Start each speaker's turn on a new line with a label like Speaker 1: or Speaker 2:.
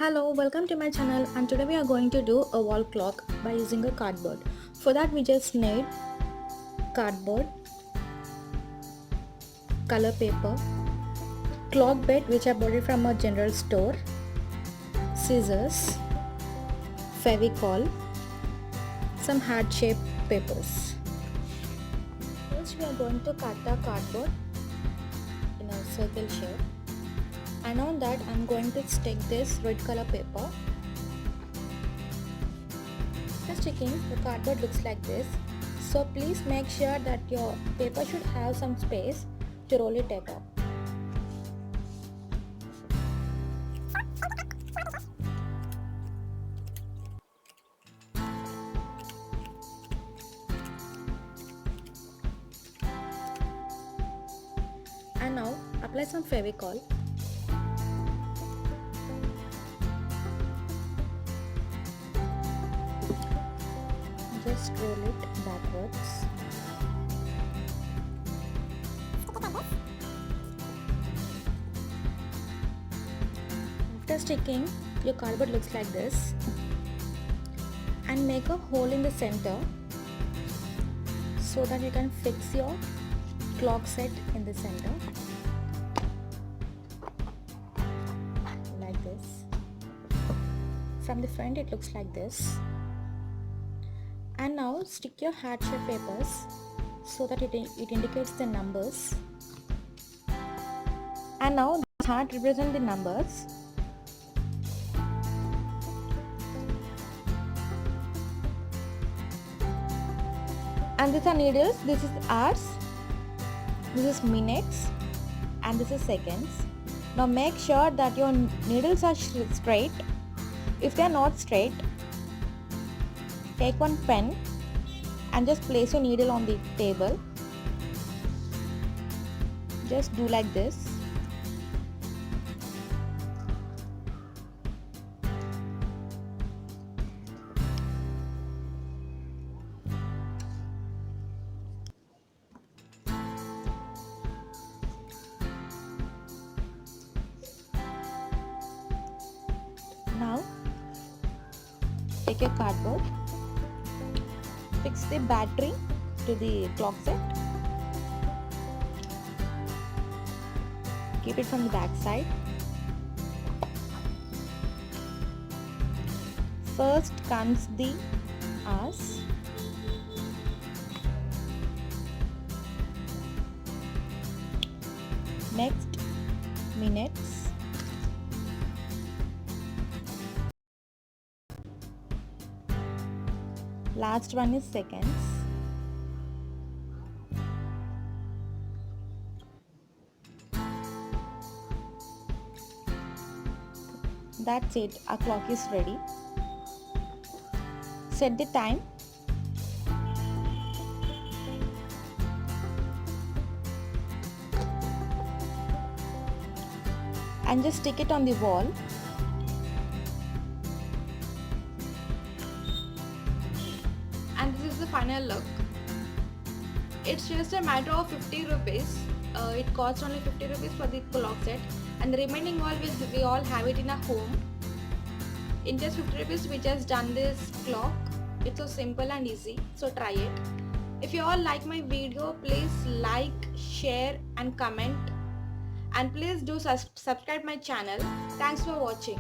Speaker 1: Hello, welcome to my channel, and today we are going to do a wall clock by using a cardboard. For that we just need cardboard, color paper, clock bed which I bought it from a general store, scissors, Fevicol, some heart shaped papers. First we are going to cut the cardboard in a circle shape, and on that I am going to stick this red color paper. After sticking, the cardboard looks like this, so please make sure that your paper should have some space to roll it up. And now apply some Fevicol. Just roll it backwards. After sticking, your cardboard looks like this, and make a hole in the center so that you can fix your clock set in the center like this. From the front it looks like this. And now stick your heart shaped papers so that it indicates the numbers. And now this heart represents the numbers. And these are needles. This is hours, this is minutes, and this is seconds. Now make sure that your needles are straight. If they are not straight, take one pen and just place your needle on the table. Just do like this. Now take your cardboard, fix the battery to the clock set, keep it from the back side. First comes the hours, next minutes, last one is seconds. That's it, our clock is ready. Set the time. And just stick it on the wall. And this is the final look. It's just a matter of 50 rupees. It costs only 50 rupees for the clock set, and the remaining all we all have it in our home. In just 50 rupees we just done this clock. It's so simple and easy, so try it. If you all like my video, please like, share and comment, and please do subscribe my channel. Thanks for watching.